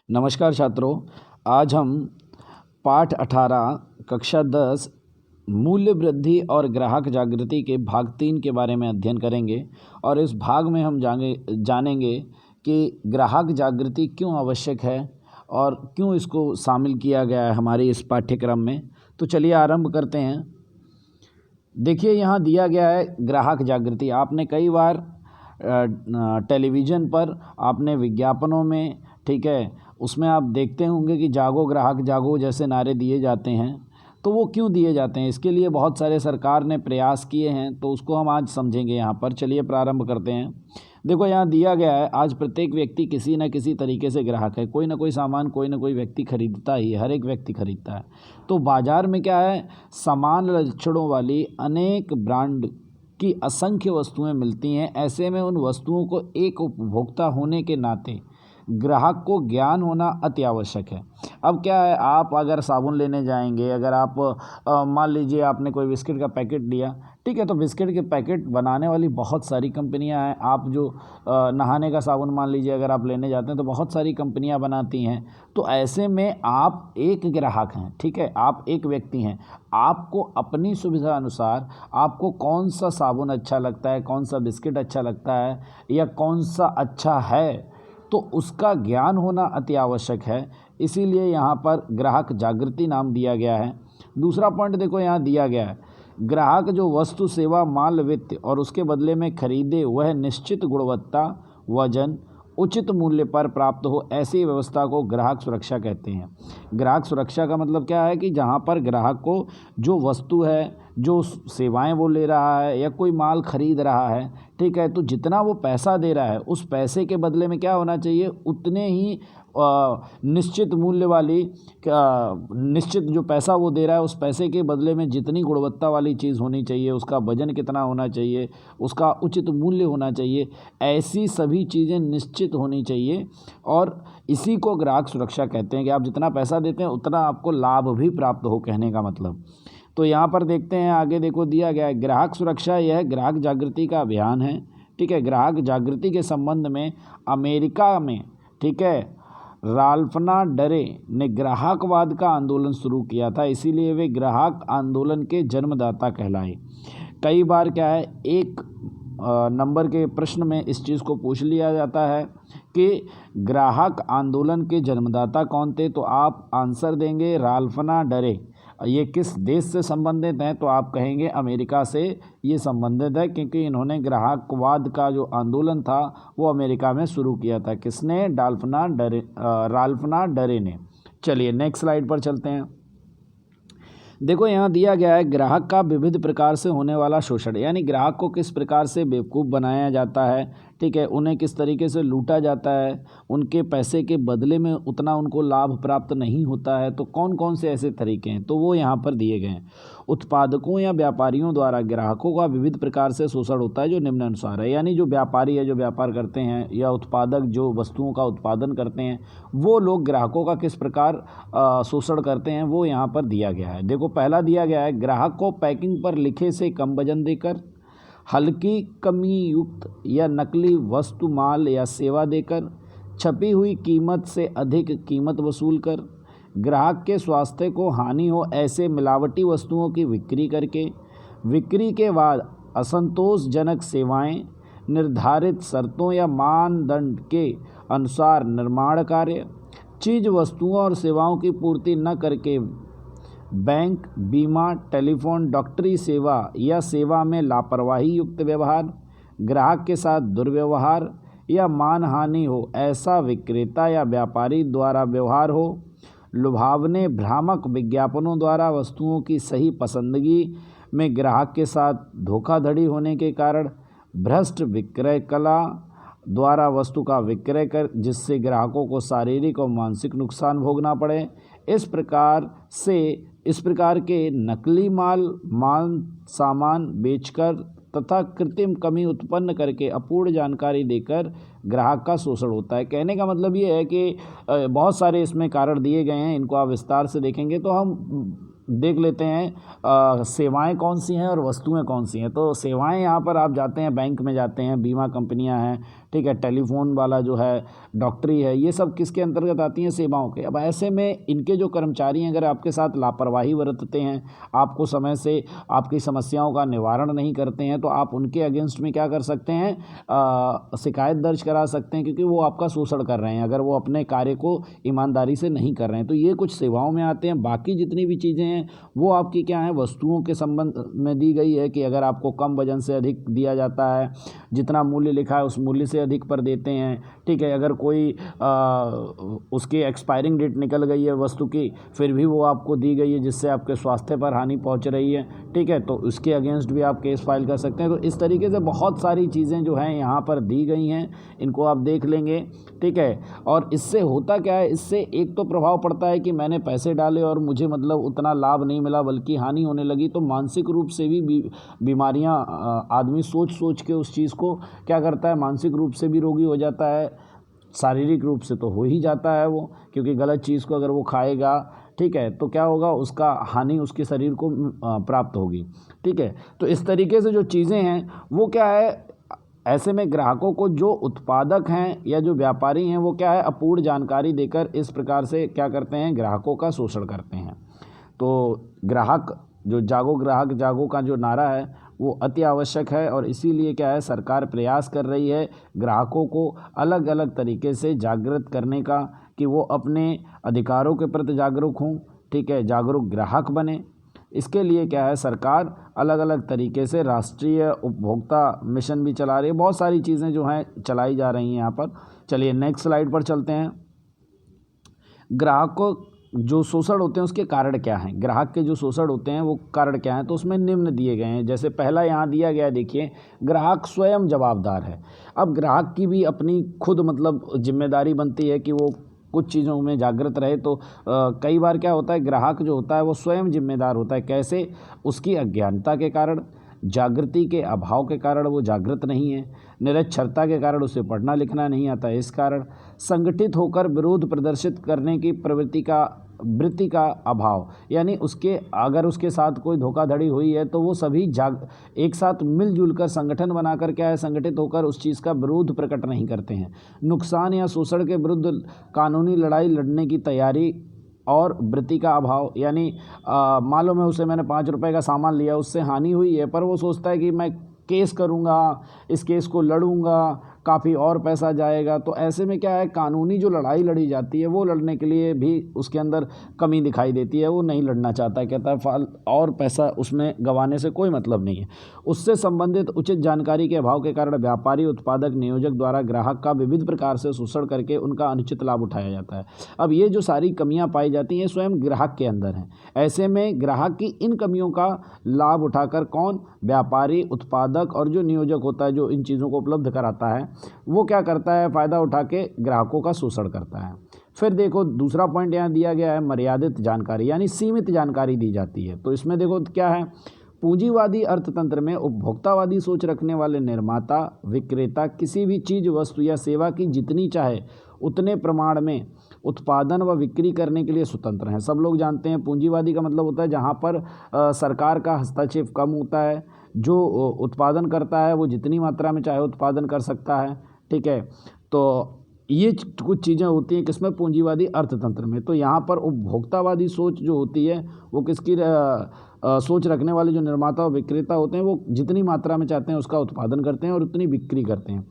नमस्कार छात्रों, आज हम पाठ 18 कक्षा 10 मूल्य वृद्धि और ग्राहक जागृति के भाग 3 के बारे में अध्ययन करेंगे। और इस भाग में हम जानेंगे कि ग्राहक जागृति क्यों आवश्यक है और क्यों इसको शामिल किया गया है हमारे इस पाठ्यक्रम में। तो चलिए आरंभ करते हैं। देखिए, यहाँ दिया गया है ग्राहक जागृति। आपने कई बार टेलीविज़न पर, आपने विज्ञापनों में, ठीक है, उसमें आप देखते होंगे कि जागो ग्राहक जागो जैसे नारे दिए जाते हैं। तो वो क्यों दिए जाते हैं? इसके लिए बहुत सारे सरकार ने प्रयास किए हैं, तो उसको हम आज समझेंगे यहाँ पर। चलिए प्रारंभ करते हैं। देखो, यहाँ दिया गया है, आज प्रत्येक व्यक्ति किसी न किसी तरीके से ग्राहक है। कोई ना कोई सामान कोई ना कोई व्यक्ति खरीदता ही, हर एक व्यक्ति खरीदता है। तो बाज़ार में क्या है, समान लक्षणों वाली अनेक ब्रांड की असंख्य वस्तुएं मिलती हैं। ऐसे में उन वस्तुओं को एक उपभोक्ता होने के नाते ग्राहक को ज्ञान होना अति आवश्यक है। अब क्या है, आप अगर साबुन लेने जाएंगे, अगर आप मान लीजिए आपने कोई बिस्किट का पैकेट लिया, ठीक है, तो बिस्किट के पैकेट बनाने वाली बहुत सारी कंपनियां हैं। आप जो नहाने का साबुन मान लीजिए अगर आप लेने जाते हैं तो बहुत सारी कंपनियां बनाती हैं। तो ऐसे में आप एक ग्राहक हैं, ठीक है, आप एक व्यक्ति हैं। आपको अपनी सुविधा अनुसार आपको कौन सा साबुन अच्छा लगता है, कौन सा बिस्किट अच्छा लगता है या कौन सा अच्छा है, तो उसका ज्ञान होना अति आवश्यक है। इसीलिए यहाँ पर ग्राहक जागृति नाम दिया गया है। दूसरा पॉइंट देखो, यहाँ दिया गया है, ग्राहक जो वस्तु सेवा माल वित्त और उसके बदले में खरीदे वह निश्चित गुणवत्ता, वजन, उचित मूल्य पर प्राप्त हो, ऐसी व्यवस्था को ग्राहक सुरक्षा कहते हैं। ग्राहक सुरक्षा का मतलब क्या है कि जहाँ पर ग्राहक को जो वस्तु है, जो सेवाएं वो ले रहा है या कोई माल खरीद रहा है, ठीक है, तो जितना वो पैसा दे रहा है उस पैसे के बदले में क्या होना चाहिए, उतने ही निश्चित मूल्य वाली, निश्चित जो पैसा वो दे रहा है उस पैसे के बदले में जितनी गुणवत्ता वाली चीज़ होनी चाहिए, उसका वजन कितना होना चाहिए, उसका उचित मूल्य होना चाहिए, ऐसी सभी चीज़ें निश्चित होनी चाहिए। और इसी को ग्राहक सुरक्षा कहते हैं कि आप जितना पैसा देते हैं उतना आपको लाभ भी प्राप्त हो, कहने का मतलब। तो यहाँ पर देखते हैं आगे, देखो दिया गया है ग्राहक सुरक्षा, यह ग्राहक जागृति का अभियान है, ठीक है। ग्राहक जागृति के संबंध में अमेरिका में, ठीक है, राल्फना डरे ने ग्राहकवाद का आंदोलन शुरू किया था, इसीलिए वे ग्राहक आंदोलन के जन्मदाता कहलाए। कई बार क्या है, एक नंबर के प्रश्न में इस चीज़ को पूछ लिया जाता है कि ग्राहक आंदोलन के जन्मदाता कौन थे, तो आप आंसर देंगे राल्फना डरे। ये किस देश से संबंधित हैं, तो आप कहेंगे अमेरिका से ये संबंधित है, क्योंकि इन्होंने ग्राहकवाद का जो आंदोलन था वो अमेरिका में शुरू किया था। किसने? राल्फना डरे ने। चलिए नेक्स्ट स्लाइड पर चलते हैं। देखो, यहाँ दिया गया है ग्राहक का विविध प्रकार से होने वाला शोषण, यानी ग्राहक को किस प्रकार से बेवकूफ़ बनाया जाता है, ठीक है, उन्हें किस तरीके से लूटा जाता है, उनके पैसे के बदले में उतना उनको लाभ प्राप्त नहीं होता है। तो कौन कौन से ऐसे तरीके हैं, तो वो यहाँ पर दिए गए हैं। उत्पादकों या व्यापारियों द्वारा ग्राहकों का विविध प्रकार से शोषण होता है, जो निम्नानुसार है। यानी जो व्यापारी है, जो व्यापार करते हैं, या उत्पादक जो वस्तुओं का उत्पादन करते हैं, वो लोग ग्राहकों का किस प्रकार शोषण करते हैं, वो यहाँ पर दिया गया है। देखो, पहला दिया गया है, ग्राहक को पैकिंग पर लिखे से कम वजन देकर, हल्की कमी युक्त या नकली वस्तु, माल या सेवा देकर, छपी हुई कीमत से अधिक कीमत वसूल कर, ग्राहक के स्वास्थ्य को हानि हो ऐसे मिलावटी वस्तुओं की बिक्री करके, बिक्री के बाद असंतोषजनक सेवाएं, निर्धारित शर्तों या मानदंड के अनुसार निर्माण कार्य, चीज़ वस्तुओं और सेवाओं की पूर्ति न करके बैंक, बीमा, टेलीफोन, डॉक्टरी सेवा या सेवा में लापरवाही युक्त व्यवहार, ग्राहक के साथ दुर्व्यवहार या मानहानि हो ऐसा विक्रेता या व्यापारी द्वारा व्यवहार हो, लुभावने भ्रामक विज्ञापनों द्वारा वस्तुओं की सही पसंदगी में ग्राहक के साथ धोखाधड़ी होने के कारण, भ्रष्ट विक्रय कला द्वारा वस्तु का विक्रय कर जिससे ग्राहकों को शारीरिक और मानसिक नुकसान भोगना पड़े। इस प्रकार के नकली सामान बेचकर तथा कृत्रिम कमी उत्पन्न करके अपूर्ण जानकारी देकर ग्राहक का शोषण होता है। कहने का मतलब ये है कि बहुत सारे इसमें कारण दिए गए हैं, इनको आप विस्तार से देखेंगे तो हम देख लेते हैं सेवाएं कौन सी हैं और वस्तुएं कौन सी हैं। तो सेवाएं यहाँ पर आप जाते हैं, बैंक में जाते हैं, बीमा कंपनियां हैं, ठीक है, टेलीफोन वाला जो है, डॉक्टरी है, ये सब किसके अंतर्गत आती हैं? सेवाओं के। अब ऐसे में इनके जो कर्मचारी हैं अगर आपके साथ लापरवाही बरतते हैं, आपको समय से आपकी समस्याओं का निवारण नहीं करते हैं, तो आप उनके अगेंस्ट में क्या कर सकते हैं? शिकायत दर्ज करा सकते हैं, क्योंकि वो आपका शोषण कर रहे हैं अगर वो अपने कार्य को ईमानदारी से नहीं कर रहे हैं। तो ये कुछ सेवाओं में आते हैं। बाकी जितनी भी चीज़ें हैं वो आपकी क्या है? वस्तुओं के संबंध में दी गई है कि अगर आपको कम वजन से अधिक दिया जाता है, जितना मूल्य लिखा है उस मूल्य से अधिक पर देते हैं, ठीक है। अगर कोई उसकी एक्सपायरिंग डेट निकल गई है वस्तु की, फिर भी वो आपको दी गई है जिससे आपके स्वास्थ्य पर हानि पहुंच रही है, ठीक है, तो उसके अगेंस्ट भी आप केस फाइल कर सकते हैं। तो इस तरीके से बहुत सारी चीज़ें जो हैं यहाँ पर दी गई हैं, इनको आप देख लेंगे, ठीक है। और इससे होता क्या है? इससे एक तो प्रभाव पड़ता है कि मैंने पैसे डाले और मुझे मतलब उतना लाभ नहीं मिला बल्कि हानि होने लगी। तो मानसिक रूप से भी बीमारियां, आदमी सोच सोच के उस चीज़ को क्या करता है? मानसिक रूप से भी रोगी हो जाता है, शारीरिक रूप से तो हो ही जाता है वो, क्योंकि गलत चीज़ को अगर वो खाएगा, ठीक है, तो क्या होगा? उसका हानि उसके शरीर को प्राप्त होगी, ठीक है। तो इस तरीके से जो चीज़ें हैं वो क्या है? ऐसे में ग्राहकों को जो उत्पादक हैं या जो व्यापारी हैं वो क्या है? अपूर्ण जानकारी देकर इस प्रकार से क्या करते हैं? ग्राहकों का शोषण करते हैं। तो ग्राहक जो जागो ग्राहक जागो का जो नारा है वो अति आवश्यक है, और इसीलिए क्या है? सरकार प्रयास कर रही है ग्राहकों को अलग अलग तरीके से जागृत करने का, कि वो अपने अधिकारों के प्रति जागरूक हों, ठीक है, जागरूक ग्राहक बने। इसके लिए क्या है? सरकार अलग अलग तरीके से राष्ट्रीय उपभोक्ता मिशन भी चला रही है। बहुत सारी चीज़ें जो हैं चलाई जा रही हैं यहाँ पर। चलिए नेक्स्ट स्लाइड पर चलते हैं। ग्राहक को जो शोषण होते हैं उसके कारण क्या हैं? ग्राहक के जो शोषण होते हैं वो कारण क्या हैं? तो उसमें निम्न दिए गए हैं। जैसे पहला यहाँ दिया गया है, देखिए, ग्राहक स्वयं जवाबदार है। अब ग्राहक की भी अपनी खुद मतलब जिम्मेदारी बनती है कि वो कुछ चीज़ों में जागृत रहे। तो कई बार क्या होता है? ग्राहक जो होता है वो स्वयं जिम्मेदार होता है। कैसे? उसकी अज्ञानता के कारण, जागृति के अभाव के कारण वो जागृत नहीं है, निरक्षरता के कारण उसे पढ़ना लिखना नहीं आता है, इस कारण संगठित होकर विरोध प्रदर्शित करने की वृत्ति का अभाव, यानी उसके अगर उसके साथ कोई धोखाधड़ी हुई है तो वो सभी एक साथ मिलजुल कर संगठन बनाकर क्या है? संगठित होकर उस चीज़ का विरोध प्रकट नहीं करते हैं। नुकसान या शोषण के विरुद्ध कानूनी लड़ाई लड़ने की तैयारी और वृत्ति का अभाव, यानी मालूम है उसे मैंने 5 रुपए का सामान लिया, उससे हानि हुई है, पर वो सोचता है कि मैं केस करूँगा, इस केस को लड़ूंगा, काफ़ी और पैसा जाएगा। तो ऐसे में क्या है? कानूनी जो लड़ाई लड़ी जाती है वो लड़ने के लिए भी उसके अंदर कमी दिखाई देती है, वो नहीं लड़ना चाहता है, कहता है और पैसा उसमें गंवाने से कोई मतलब नहीं है। उससे संबंधित उचित जानकारी के अभाव के कारण व्यापारी, उत्पादक, नियोजक द्वारा ग्राहक का विविध प्रकार से शोषण करके उनका अनुचित लाभ उठाया जाता है। अब ये जो सारी कमियाँ पाई जाती हैं स्वयं ग्राहक के अंदर हैं। ऐसे में ग्राहक की इन कमियों का लाभ उठाकर कौन? व्यापारी, उत्पादक और जो नियोजक होता है जो इन चीज़ों को उपलब्ध कराता है, वो क्या करता है? फ़ायदा उठा के ग्राहकों का शोषण करता है। फिर देखो दूसरा पॉइंट यहाँ दिया गया है, मर्यादित जानकारी, यानी सीमित जानकारी दी जाती है। तो इसमें देखो क्या है? पूंजीवादी अर्थतंत्र में उपभोक्तावादी सोच रखने वाले निर्माता, विक्रेता किसी भी चीज़, वस्तु या सेवा की जितनी चाहे उतने प्रमाण में उत्पादन व बिक्री करने के लिए स्वतंत्र हैं। सब लोग जानते हैं पूंजीवादी का मतलब होता है जहाँ पर सरकार का हस्तक्षेप कम होता है, जो उत्पादन करता है वो जितनी मात्रा में चाहे उत्पादन कर सकता है, ठीक है। तो ये कुछ चीज़ें होती हैं किसमें? पूंजीवादी अर्थतंत्र में। तो यहाँ पर उपभोक्तावादी सोच जो होती है वो किसकी सोच रखने वाले जो निर्माता और विक्रेता होते हैं वो जितनी मात्रा में चाहते हैं उसका उत्पादन करते हैं और उतनी बिक्री करते हैं।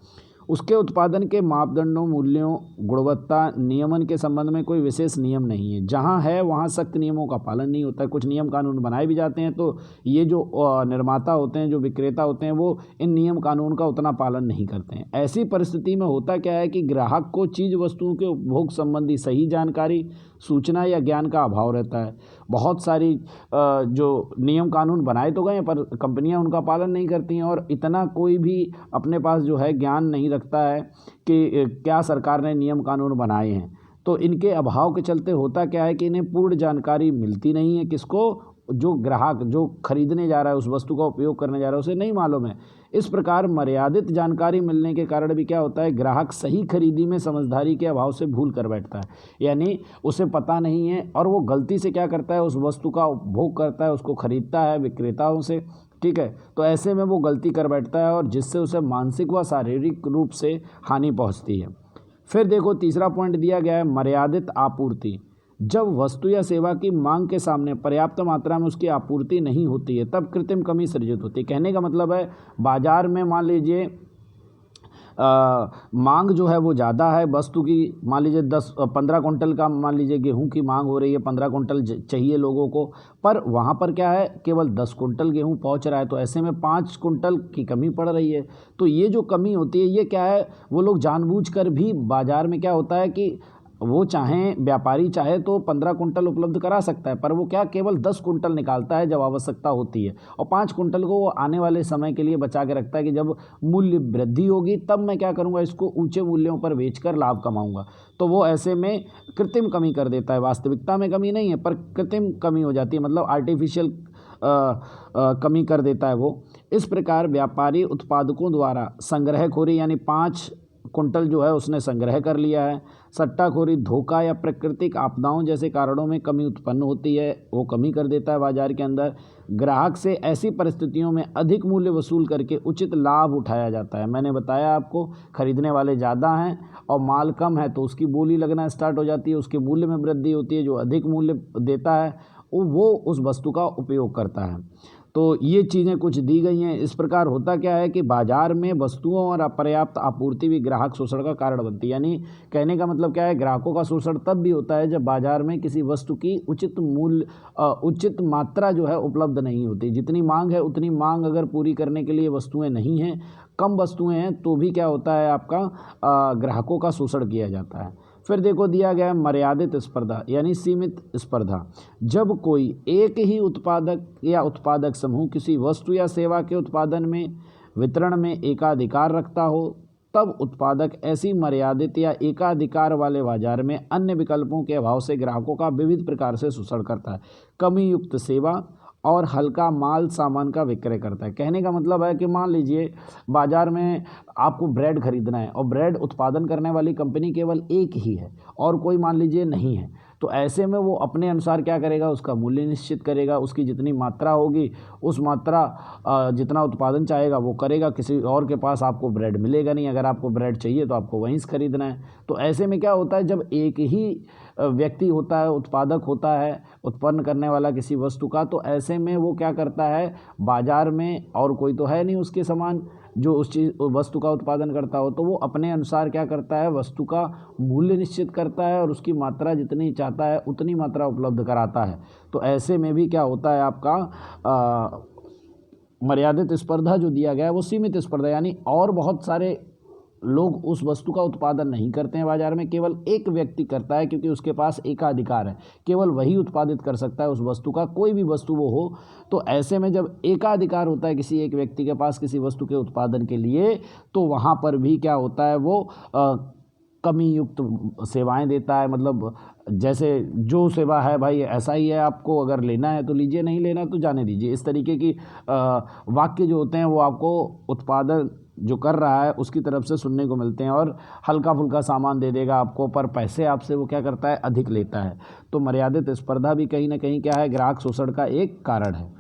उसके उत्पादन के मापदंडों, मूल्यों, गुणवत्ता, नियमन के संबंध में कोई विशेष नियम नहीं है। जहाँ है वहाँ सख्त नियमों का पालन नहीं होता है। कुछ नियम कानून बनाए भी जाते हैं तो ये जो निर्माता होते हैं, जो विक्रेता होते हैं, वो इन नियम कानून का उतना पालन नहीं करते हैं। ऐसी परिस्थिति में होता क्या है कि ग्राहक को चीज़ वस्तुओं के उपभोग संबंधी सही जानकारी, सूचना या ज्ञान का अभाव रहता है। बहुत सारी जो नियम कानून बनाए तो गए पर कंपनियां उनका पालन नहीं करती हैं, और इतना कोई भी अपने पास जो है ज्ञान नहीं रखता है कि क्या सरकार ने नियम कानून बनाए हैं। तो इनके अभाव के चलते होता क्या है कि इन्हें पूर्ण जानकारी मिलती नहीं है। किसको? जो ग्राहक जो खरीदने जा रहा है, उस वस्तु का उपयोग करने जा रहा है, उसे नहीं मालूम है। इस प्रकार मर्यादित जानकारी मिलने के कारण भी क्या होता है, ग्राहक सही खरीदी में समझदारी के अभाव से भूल कर बैठता है, यानी उसे पता नहीं है और वो गलती से क्या करता है, उस वस्तु का उपभोग करता है, उसको खरीदता है विक्रेताओं से, ठीक है। तो ऐसे में वो गलती कर बैठता है और जिससे उसे मानसिक व शारीरिक रूप से हानि पहुंचती है। फिर देखो तीसरा पॉइंट दिया गया है मर्यादित आपूर्ति। जब वस्तु या सेवा की मांग के सामने पर्याप्त मात्रा में उसकी आपूर्ति नहीं होती है तब कृत्रिम कमी सृजित होती है। कहने का मतलब है बाजार में मान लीजिए मांग जो है वो ज़्यादा है वस्तु की, मान लीजिए 10-15 कुंटल का मान लीजिए गेहूं की मांग हो रही है, 15 कुंटल चाहिए लोगों को, पर वहाँ पर क्या है केवल 10 कुंटल गेहूं पहुँच रहा है, तो ऐसे में 5 कुंटल की कमी पड़ रही है। तो ये जो कमी होती है ये क्या है, वो लोग जानबूझकर भी बाज़ार में क्या होता है कि वो चाहें व्यापारी चाहे तो 15 कुंटल उपलब्ध करा सकता है, पर वो क्या केवल 10 कुंटल निकालता है जब आवश्यकता होती है, और 5 कुंटल को वो आने वाले समय के लिए बचा के रखता है कि जब मूल्य वृद्धि होगी तब मैं क्या करूँगा, इसको ऊंचे मूल्यों पर बेचकर लाभ कमाऊँगा। तो वो ऐसे में कृत्रिम कमी कर देता है, वास्तविकता में कमी नहीं है पर कृत्रिम कमी हो जाती है, मतलब आर्टिफिशियल कमी कर देता है वो। इस प्रकार व्यापारी उत्पादकों द्वारा संग्रहखोरी यानी 5 कुंटल जो है उसने संग्रह कर लिया है, सट्टाखोरी, धोखा या प्राकृतिक आपदाओं जैसे कारणों में कमी उत्पन्न होती है, वो कमी कर देता है बाजार के अंदर। ग्राहक से ऐसी परिस्थितियों में अधिक मूल्य वसूल करके उचित लाभ उठाया जाता है। मैंने बताया आपको खरीदने वाले ज़्यादा हैं और माल कम है तो उसकी बोली लगना स्टार्ट हो जाती है, उसके मूल्य में वृद्धि होती है, जो अधिक मूल्य देता है वो उस वस्तु का उपयोग करता है। तो ये चीज़ें कुछ दी गई हैं। इस प्रकार होता क्या है कि बाज़ार में वस्तुओं और अपर्याप्त आपूर्ति भी ग्राहक शोषण का कारण बनती है, यानी कहने का मतलब क्या है, ग्राहकों का शोषण तब भी होता है जब बाज़ार में किसी वस्तु की उचित मात्रा जो है उपलब्ध नहीं होती। जितनी मांग है उतनी मांग अगर पूरी करने के लिए वस्तुएं नहीं हैं, कम वस्तुएं हैं, तो भी क्या होता है आपका ग्राहकों का शोषण किया जाता है। फिर देखो दिया गया है मर्यादित स्पर्धा यानी सीमित स्पर्धा। जब कोई एक ही उत्पादक या उत्पादक समूह किसी वस्तु या सेवा के उत्पादन में वितरण में एकाधिकार रखता हो तब उत्पादक ऐसी मर्यादित या एकाधिकार वाले बाजार में अन्य विकल्पों के अभाव से ग्राहकों का विविध प्रकार से शोषण करता है, कमी युक्त सेवा और हल्का माल सामान का विक्रय करता है। कहने का मतलब है कि मान लीजिए बाज़ार में आपको ब्रेड खरीदना है और ब्रेड उत्पादन करने वाली कंपनी केवल एक ही है और कोई मान लीजिए नहीं है, तो ऐसे में वो अपने अनुसार क्या करेगा, उसका मूल्य निश्चित करेगा, उसकी जितनी मात्रा होगी उस मात्रा जितना उत्पादन चाहेगा वो करेगा, किसी और के पास आपको ब्रेड मिलेगा नहीं। अगर आपको ब्रेड चाहिए तो आपको वहीं से खरीदना है। तो ऐसे में क्या होता है, जब एक ही व्यक्ति होता है, उत्पादक होता है, उत्पन्न करने वाला किसी वस्तु का, तो ऐसे में वो क्या करता है, बाज़ार में और कोई तो है नहीं उसके समान जो उस वस्तु का उत्पादन करता हो, तो वो अपने अनुसार क्या करता है, वस्तु का मूल्य निश्चित करता है और उसकी मात्रा जितनी चाहता है उतनी मात्रा उपलब्ध कराता है। तो ऐसे में भी क्या होता है आपका मर्यादित स्पर्धा जो दिया गया है वो सीमित स्पर्धा, यानी और बहुत सारे लोग उस वस्तु का उत्पादन नहीं करते हैं बाज़ार में, केवल एक व्यक्ति करता है क्योंकि उसके पास एकाधिकार है, केवल वही उत्पादित कर सकता है उस वस्तु का, कोई भी वस्तु वो हो। तो ऐसे में जब एकाधिकार होता है किसी एक व्यक्ति के पास किसी वस्तु के उत्पादन के लिए, तो वहाँ पर भी क्या होता है, वो कमी युक्त सेवाएं देता है। मतलब जैसे जो सेवा है भाई ऐसा ही है, आपको अगर लेना है तो लीजिए, नहीं लेना तो जाने दीजिए, इस तरीके की वाक्य जो होते हैं वो आपको उत्पादन जो कर रहा है उसकी तरफ से सुनने को मिलते हैं, और हल्का फुल्का सामान दे देगा आपको पर पैसे आपसे वो क्या करता है, अधिक लेता है। तो मर्यादित स्पर्धा भी कहीं ना कहीं क्या है, ग्राहक शोषण का एक कारण है।